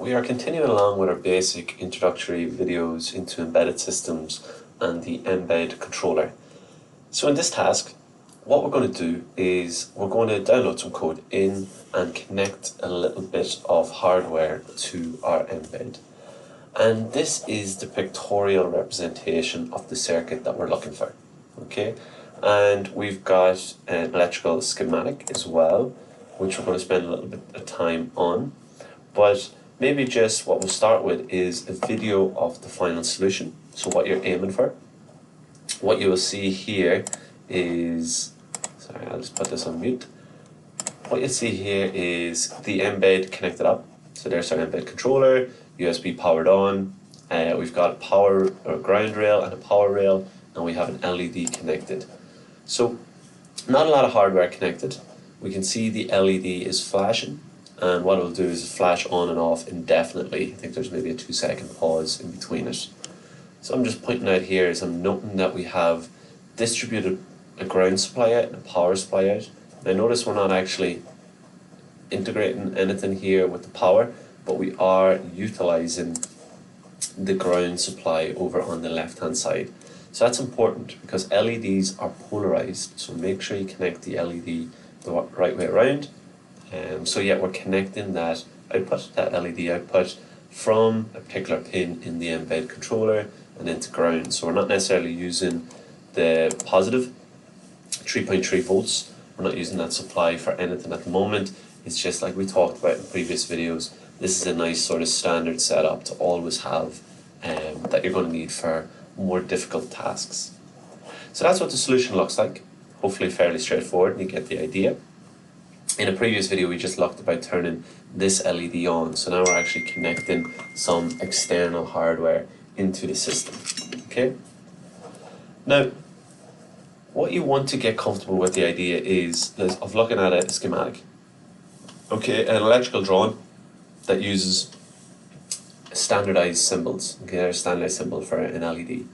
We are continuing along with our basic introductory videos into embedded systems and the MBED controller. So in this task, what we're going to do is we're going to download some code in and connect a little bit of hardware to our MBED. And this is the pictorial representation of the circuit that we're looking for. Okay, and we've got an electrical schematic as well, which we're going to spend a little bit of time on. But maybe just what we'll start with is a video of the final solution, so what you're aiming for. What you will see here is, sorry, I'll just put this on mute. What you'll see here is the MBED connected up. So there's our MBED controller, USB powered on. We've got a power or ground rail and a power rail, and we have an LED connected. So not a lot of hardware connected. We can see the LED is flashing, and what it'll do is flash on and off indefinitely. I think there's maybe a 2-second pause in between it. So I'm just pointing out here is I'm noting that we have distributed a ground supply out and a power supply out. Now notice we're not actually integrating anything here with the power, but we are utilizing the ground supply over on the left hand side. So that's important because LEDs are polarized, so make sure you connect the LED the right way around. So yeah, we're connecting that output, that LED output, from a particular pin in the MBED controller and into ground. So we're not necessarily using the positive 3.3 volts. We're not using that supply for anything at the moment. It's just like we talked about in previous videos. This is a nice sort of standard setup to always have that you're going to need for more difficult tasks. So that's what the solution looks like. Hopefully fairly straightforward and you get the idea. In a previous video we just looked about turning this LED on, so now we're actually connecting some external hardware into the system. Okay? Now, what you want to get comfortable with the idea is of looking at a schematic. Okay, an electrical drawing that uses standardized symbols. Okay, there's a standardized symbol for an LED.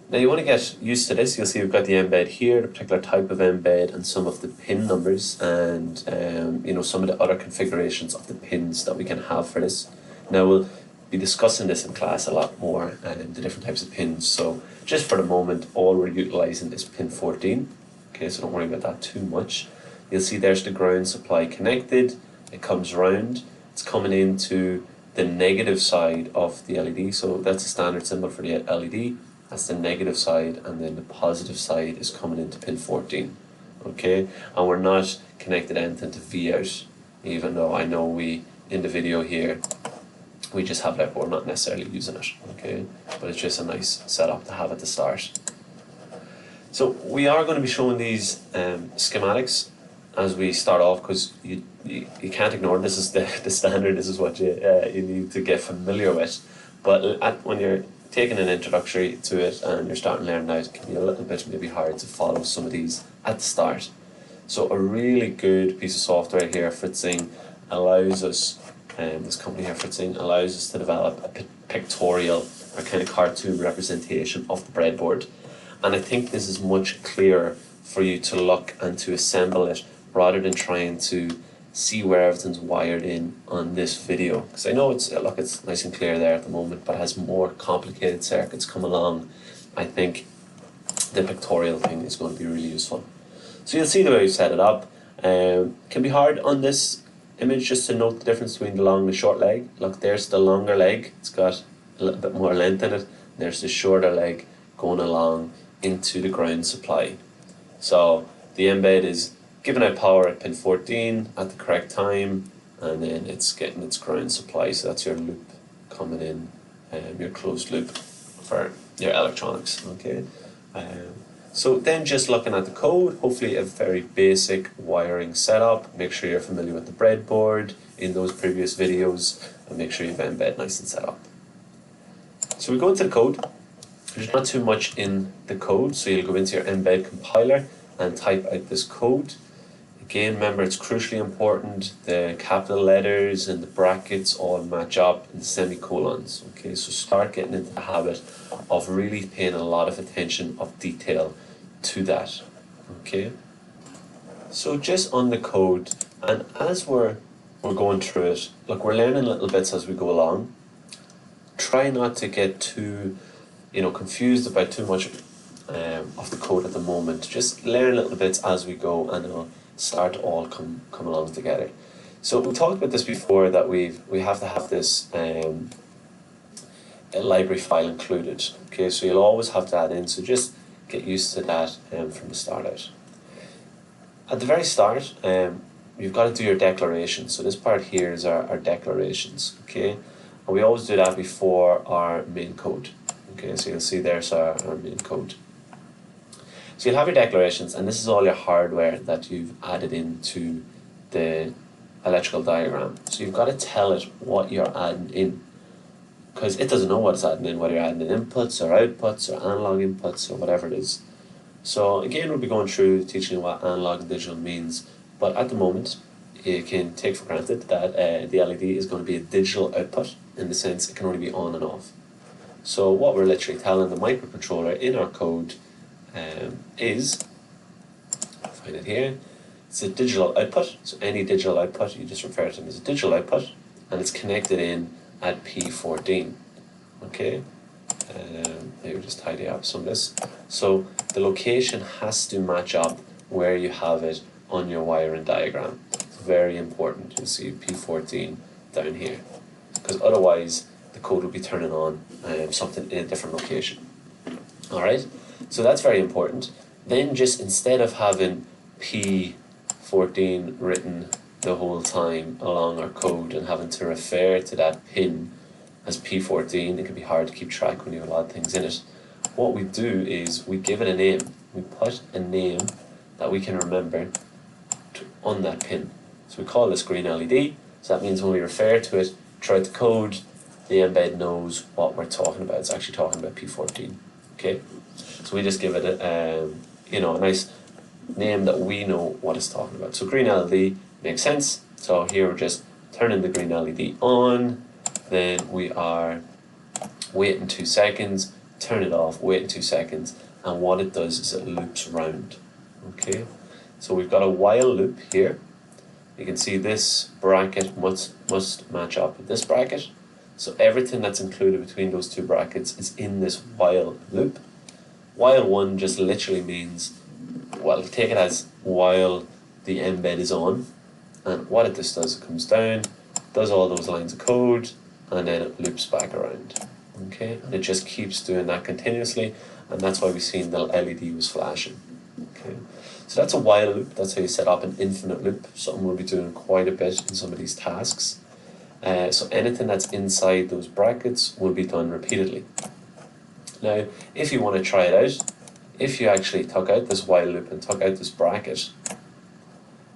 Now you want to get used to this. You'll see we've got the MBED here, the particular type of MBED, and some of the pin numbers, and some of the other configurations of the pins that we can have for this. Now we'll be discussing this in class a lot more, and the different types of pins. So just for the moment, all we're utilizing is pin 14. Okay, so don't worry about that too much. You'll see there's the ground supply connected. It comes round. It's coming into the negative side of the LED. So that's a standard symbol for the LED. That's the negative side, and then the positive side is coming into pin 14. Okay, and we're not connected anything to V out, even though I know we, in the video here, we just have that, but we're not necessarily using it. Okay, but it's just a nice setup to have at the start. So we are going to be showing these schematics as we start off, because you can't ignore this is the standard. This is what you need to get familiar with. But when you're taking an introductory to it and you're starting to learn now, it can be a little bit maybe hard to follow some of these at the start. So a really good piece of software here, Fritzing, allows us, this company here, Fritzing, allows us to develop a pictorial or kind of cartoon representation of the breadboard. And I think this is much clearer for you to look and to assemble it rather than trying to see where everything's wired in on this video, because I know it's nice and clear there at the moment, but as more complicated circuits come along, I think the pictorial thing is going to be really useful. So you'll see the way we set it up. Can be hard on this image just to note the difference between the long and the short leg. Look, there's the longer leg, it's got a little bit more length in it. There's the shorter leg going along into the ground supply. So the MBED is giving out power at pin 14 at the correct time, and then it's getting its ground supply. So that's your loop coming in, your closed loop for your electronics. Okay, so then just looking at the code, hopefully a very basic wiring setup. Make sure you're familiar with the breadboard in those previous videos, and make sure you've MBED nice and set up. So we go into the code. There's not too much in the code, so you'll go into your MBED compiler and type out this code. Again, remember, it's crucially important the capital letters and the brackets all match up and the semicolons. Okay, so start getting into the habit of really paying a lot of attention of detail to that. Okay, so just on the code, and as we're we're going through it. Look, we're learning little bits as we go along. Try not to get too, confused about too much of the code at the moment. Just learn little bits as we go, and it'll start to all come along together. So we talked about this before, that we have to have this a library file included. Okay, so you'll always have to add in. So just get used to that from the start out. At the very start, you've got to do your declaration. So this part here is our declarations. Okay, and we always do that before our main code. Okay, so you'll see there's our main code. So you'll have your declarations, and this is all your hardware that you've added into the electrical diagram. So you've got to tell it what you're adding in, because it doesn't know what it's adding in, whether you're adding in inputs or outputs or analog inputs or whatever it is. So again, we'll be going through teaching you what analog and digital means, but at the moment, you can take for granted that the LED is going to be a digital output, in the sense it can only be on and off. So what we're literally telling the microcontroller in our code is, I'll find it here, it's a digital output. So any digital output, you just refer to them as a digital output, and it's connected in at P14. Okay, maybe just tidy up some of this. So the location has to match up where you have it on your wiring diagram. It's very important. You'll see P14 down here, because otherwise the code will be turning on something in a different location. All right, so that's very important. Then just instead of having P14 written the whole time along our code and having to refer to that pin as P14, it can be hard to keep track when you have a lot of things in it. What we do is we give it a name. We put a name that we can remember on that pin. So we call this green LED. So that means when we refer to it throughout the code, the MBED knows what we're talking about. It's actually talking about P14. Okay, so we just give it a nice name that we know what it's talking about. So green LED makes sense. So here we're just turning the green LED on. Then we are waiting 2 seconds, turn it off, waiting 2 seconds, and what it does is it loops round. Okay, so we've got a while loop here. You can see this bracket must match up with this bracket. So everything that's included between those two brackets is in this while loop. While one just literally means, well, take it as while the MBED is on, and what it just does, it comes down, does all those lines of code, and then it loops back around. Okay, and it just keeps doing that continuously, and that's why we've seen the LED was flashing. Okay, so that's a while loop. That's how you set up an infinite loop. Something we'll be doing quite a bit in some of these tasks. So anything that's inside those brackets will be done repeatedly. Now, if you want to try it out, if you actually took out this while loop and took out this bracket,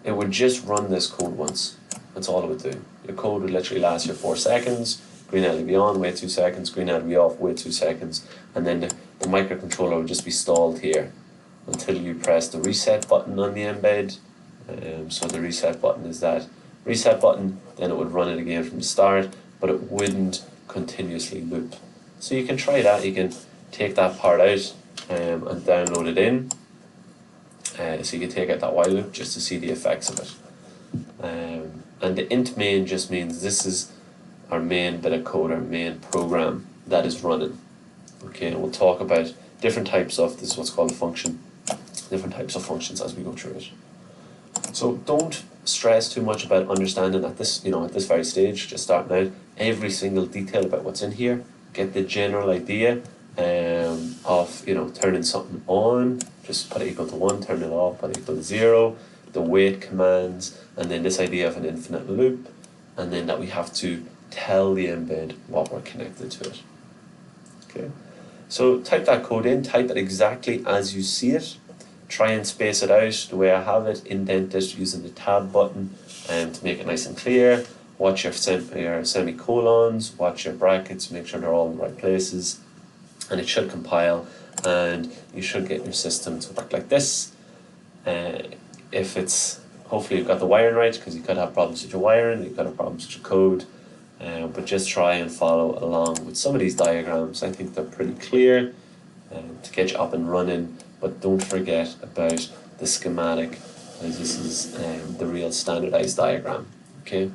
it would just run this code once. That's all it would do. Your code would literally last you 4 seconds, green LED on, wait 2 seconds, green LED off, wait 2 seconds, and then the microcontroller would just be stalled here until you press the reset button on the MBED. So the reset button is that reset button, then it would run it again from the start, but it wouldn't continuously loop. So you can try that. You can take that part out and download it in. So you can take out that while loop just to see the effects of it. And the int main just means this is our main bit of code, our main program that is running. Okay, and we'll talk about different types of, this is what's called a function, different types of functions as we go through it. So don't stress too much about understanding at this, at this very stage, just starting out, every single detail about what's in here. Get the general idea of, turning something on, just put it equal to 1, turn it off, put it equal to 0, the wait commands, and then this idea of an infinite loop, and then that we have to tell the MBED what we're connected to it. Okay, so type that code in, type it exactly as you see it. Try and space it out the way I have it, indent it using the tab button to make it nice and clear. Watch your semicolons, watch your brackets, make sure they're all in the right places, and it should compile, and you should get your system to work like this. If it's, hopefully you've got the wiring right, because you could have problems with your wiring, you could have problems with your code, but just try and follow along with some of these diagrams. I think they're pretty clear to get you up and running, but don't forget about the schematic, as this is the real standardized diagram. Okay.